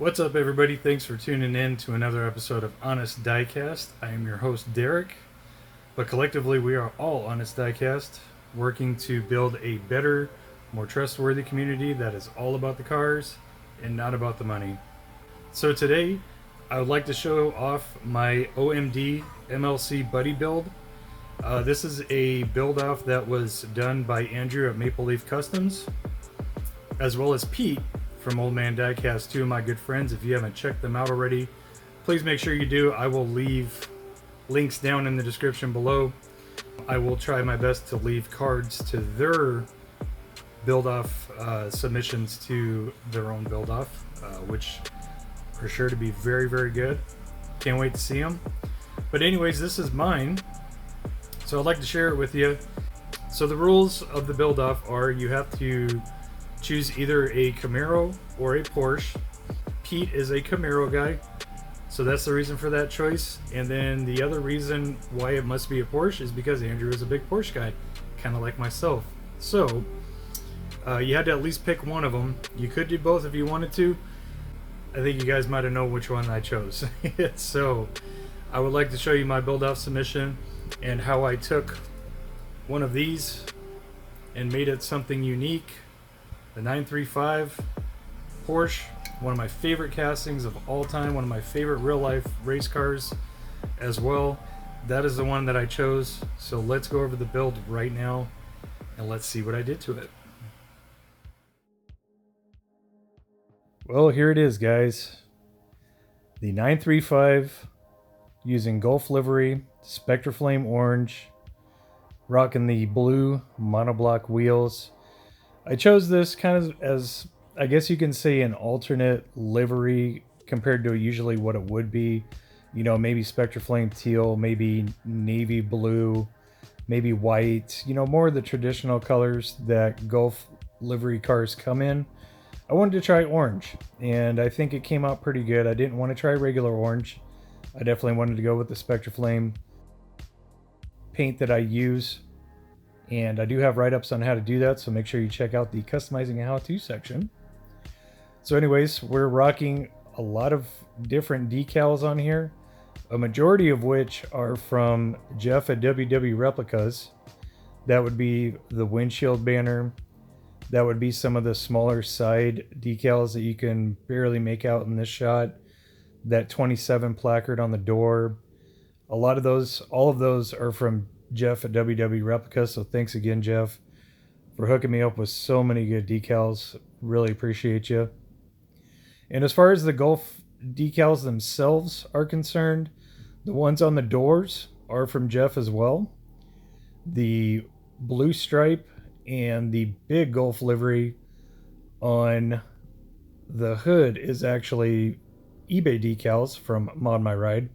What's up, everybody? Thanks for tuning in to another episode of Honest Diecast. I am your host, Derek, but collectively we are all Honest Diecast, working to build a better, more trustworthy community that is all about the cars and not about the money. So today, I would like to show off my OMDMLCBUDDYBUILD. This is a build-off that was done by Andrew at Maple Leaf Customs, as well as Pete from Old Man Diecast, two of my good friends. If you haven't checked them out already, please make sure you do. I will leave links down in the description below. I will try my best to leave cards to their build-off submissions to their own build-off, which are sure to be very, very good. Can't wait to see them. But anyways, this is mine, so I'd like to share it with you. So the rules of the build-off are you have to choose either a Camaro or a Porsche. Pete is a Camaro guy, so that's the reason for that choice. And then the other reason why it must be a Porsche is because Andrew is a big Porsche guy, kind of like myself. So you had to at least pick one of them. You could do both if you wanted to. I think you guys might have known which one I chose. So I would like to show you my build-off submission and how I took one of these and made it something unique. The 935 Porsche, one of my favorite castings of all time, one of my favorite real-life race cars as well. That is the one that I chose. So let's go over the build right now and let's see what I did to it. Well, here it is, guys. The 935 using Gulf livery, Spectraflame orange, rocking the blue monoblock wheels. I chose this kind of as, I guess you can say, an alternate livery compared to usually what it would be. You know, maybe Spectraflame teal, maybe navy blue, maybe white. You know, more of the traditional colors that Gulf livery cars come in. I wanted to try orange, and I think it came out pretty good. I didn't want to try regular orange. I definitely wanted to go with the Spectraflame paint that I use. And I do have write-ups on how to do that, so make sure you check out the customizing and how-to section. So anyways, we're rocking a lot of different decals on here, a majority of which are from Jeff at WW Replicas. That would be the windshield banner. That would be some of the smaller side decals that you can barely make out in this shot. That 27 placard on the door. A lot of those, all of those are from Jeff at WW Replica, so thanks again, Jeff, for hooking me up with so many good decals. Really appreciate you. And as far as the Gulf decals themselves are concerned, the ones on the doors are from Jeff as well. The blue stripe and the big Gulf livery on the hood is actually eBay decals from Mod My Ride,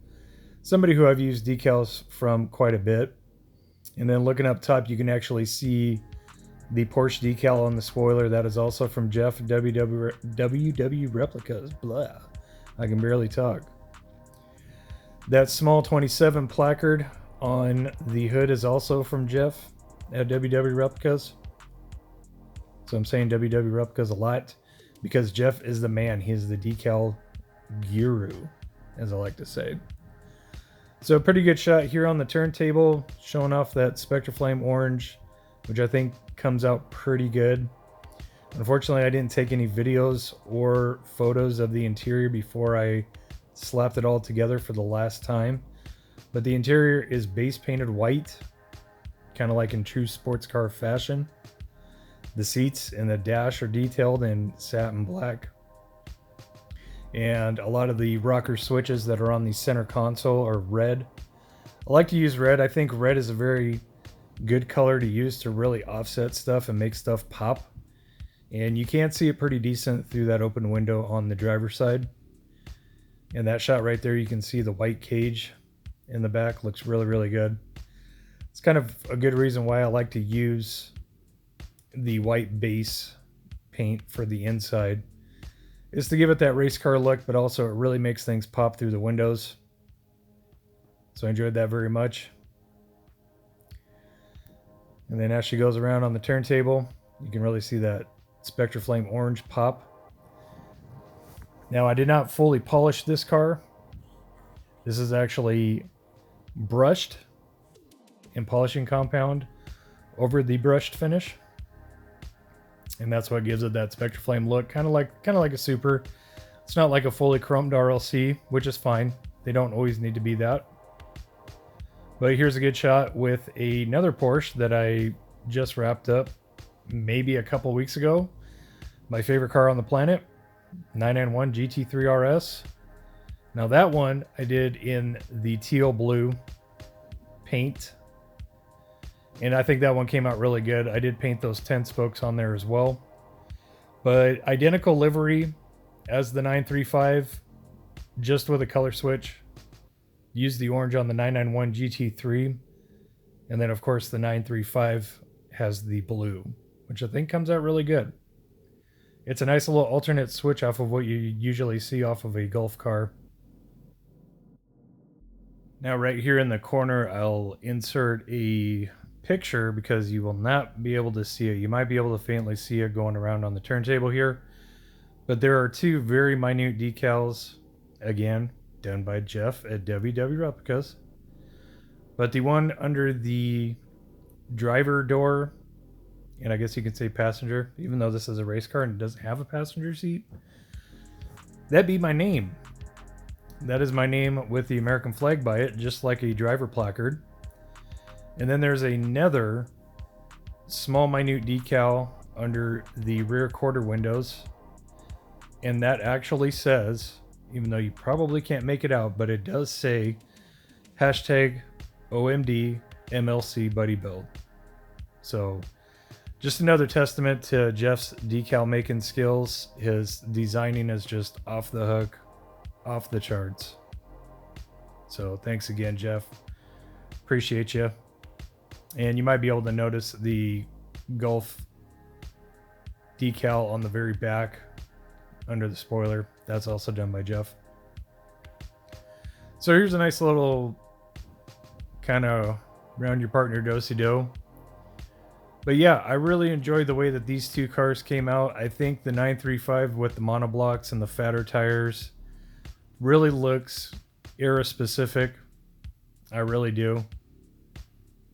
somebody who I've used decals from quite a bit. And then looking up top, you can actually see the Porsche decal on the spoiler. That is also from Jeff, WW Replicas. Blah. I can barely talk. That small 27 placard on the hood is also from Jeff at WW Replicas. So I'm saying WW Replicas a lot because Jeff is the man. He is the decal guru, as I like to say. So a pretty good shot here on the turntable, showing off that Spectraflame orange, which I think comes out pretty good. Unfortunately, I didn't take any videos or photos of the interior before I slapped it all together for the last time. But the interior is base painted white, kind of like in true sports car fashion. The seats and the dash are detailed in satin black. And a lot of the rocker switches that are on the center console are red. I like to use red. I think red is a very good color to use to really offset stuff and make stuff pop. And you can see it pretty decent through that open window on the driver's side. And that shot right there, you can see the white cage in the back. Looks really, really good. It's kind of a good reason why I like to use the white base paint for the inside, is to give it that race car look, but also it really makes things pop through the windows. So I enjoyed that very much. And then as she goes around on the turntable, you can really see that Spectraflame orange pop. Now, I did not fully polish this car. This is actually brushed and polishing compound over the brushed finish. And that's what gives it that Spectraflame look, kind of like a Super. It's not like a fully chromed RLC, which is fine. They don't always need to be that. But here's a good shot with another Porsche that I just wrapped up maybe a couple weeks ago. My favorite car on the planet, 991 Gt3 Rs. Now that one I did in the teal blue paint. And I think that one came out really good. I did paint those 10 spokes on there as well. But identical livery as the 935, just with a color switch. Used the orange on the 991 GT3. And then, of course, the 935 has the blue, which I think comes out really good. It's a nice little alternate switch off of what you usually see off of a Golf car. Now, right here in the corner, I'll insert a picture because you will not be able to see it. You might be able to faintly see it going around on the turntable here. But there are two very minute decals, again, done by Jeff at WW Replicas. But the one under the driver door, and I guess you could say passenger, even though this is a race car and it doesn't have a passenger seat, that'd be my name. That is my name with the American flag by it, just like a driver placard. And then there's another small minute decal under the rear quarter windows. And that actually says, even though you probably can't make it out, but it does say hashtag OMDMLCBUDDYBUILD. So just another testament to Jeff's decal making skills. His designing is just off the hook, off the charts. So thanks again, Jeff. Appreciate you. And you might be able to notice the Golf decal on the very back under the spoiler. That's also done by Jeff. So here's a nice little kind of round your partner do-si-do. But yeah, I really enjoyed the way that these two cars came out. I think the 935 with the monoblocks and the fatter tires really looks era specific. I really do.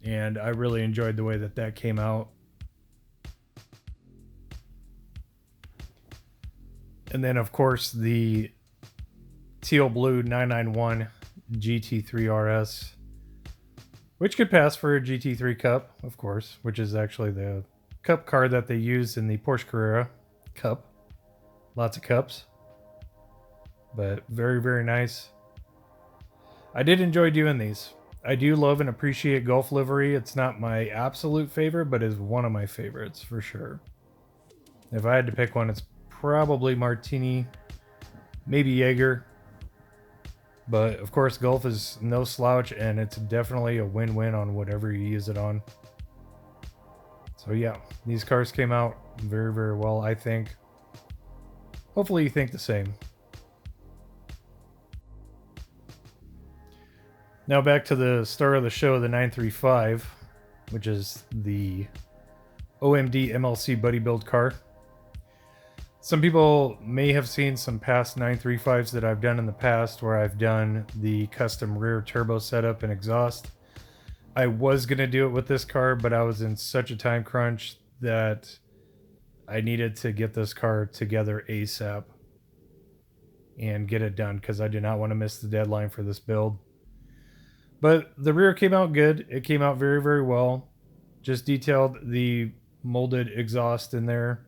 And I really enjoyed the way that that came out. And then, of course, the teal blue 991 Gt3 Rs, which could pass for a GT3 Cup, of course, which is actually the Cup car that they use in the Porsche Carrera Cup. Lots of cups. But very, very nice. I did enjoy doing these. I do love and appreciate Golf livery. It's not my absolute favorite, but is one of my favorites for sure. If I had to pick one, it's probably Martini, maybe Jaeger. But of course, Golf is no slouch, and it's definitely a win-win on whatever you use it on. So yeah, these cars came out very, very well, I think. Hopefully you think the same. Now back to the star of the show, the 935, which is the OMDMLCBUDDYBUILD car. Some people may have seen some past 935s that I've done in the past where I've done the custom rear turbo setup and exhaust. I was going to do it with this car, but I was in such a time crunch that I needed to get this car together ASAP and get it done because I did not want to miss the deadline for this build. But the rear came out good. It came out very, very well. Just detailed the molded exhaust in there,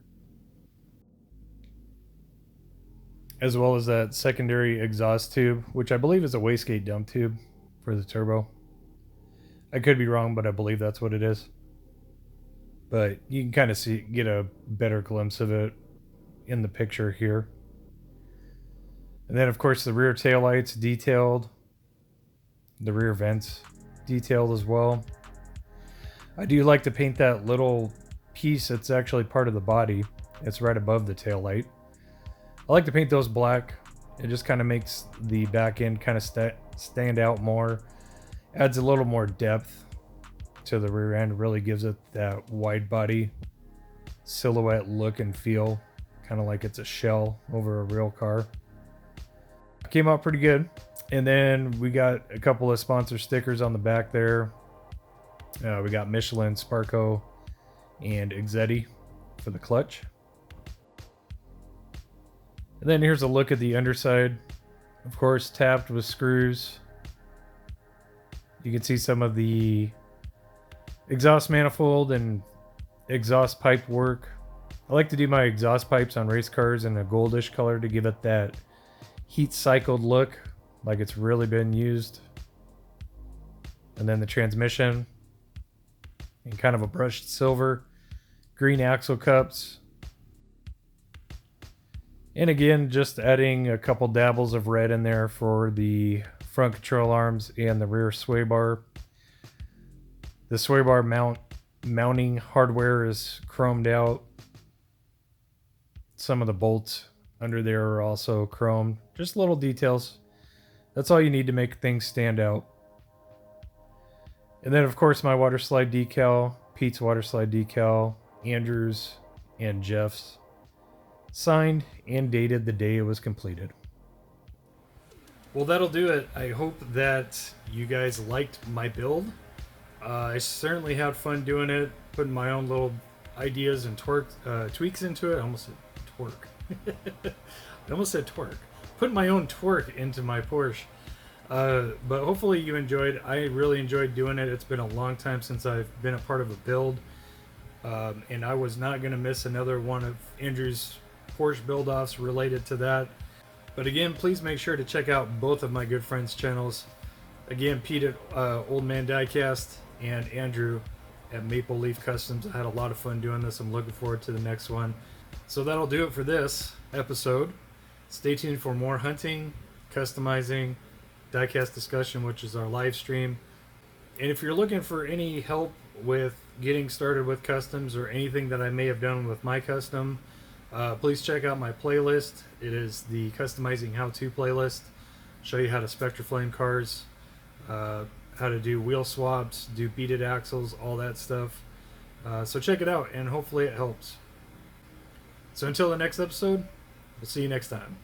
as well as that secondary exhaust tube, which I believe is a wastegate dump tube for the turbo. I could be wrong, but I believe that's what it is. But you can kind of get a better glimpse of it in the picture here. And then, of course, the rear taillights detailed. The rear vents detailed as well. I do like to paint that little piece that's actually part of the body. It's right above the taillight. I like to paint those black. It just kind of makes the back end kind of stand out more. Adds a little more depth to the rear end. Really gives it that wide body silhouette look and feel. Kind of like it's a shell over a real car. Came out pretty good. And then we got a couple of sponsor stickers on the back there. We got Michelin, Sparco, and Gt3 for the clutch. And then here's a look at the underside. Of course, tapped with screws. You can see some of the exhaust manifold and exhaust pipe work. I like to do my exhaust pipes on race cars in a goldish color to give it that heat cycled look, like it's really been used. And then the transmission in kind of a brushed silver, green axle cups. And again, just adding a couple dabbles of red in there for the front control arms and the rear sway bar. The sway bar mounting hardware is chromed out. Some of the bolts under there are also chromed. Just little details. That's all you need to make things stand out. And then of course my water slide decal, Pete's water slide decal, Andrew's and Jeff's. Signed and dated the day it was completed. Well, that'll do it. I hope that you guys liked my build. I certainly had fun doing it, putting my own little ideas and tweaks into it. I almost said torque. I almost said torque. Putting my own torque into my Porsche. But hopefully you enjoyed. I really enjoyed doing it. It's been a long time since I've been a part of a build. And I was not going to miss another one of Andrew's Porsche build-offs related to that. But again, please make sure to check out both of my good friends' channels. Again, Pete at Old Man Diecast and Andrew at Maple Leaf Customs. I had a lot of fun doing this. I'm looking forward to the next one. So that'll do it for this episode. Stay tuned for more hunting, customizing, diecast discussion, which is our live stream. And if you're looking for any help with getting started with customs or anything that I may have done with my custom, please check out my playlist. It is the Customizing How-To playlist. Show you how to Spectraflame cars, how to do wheel swaps, do beaded axles, all that stuff. So check it out, and hopefully it helps. So until the next episode, we'll see you next time.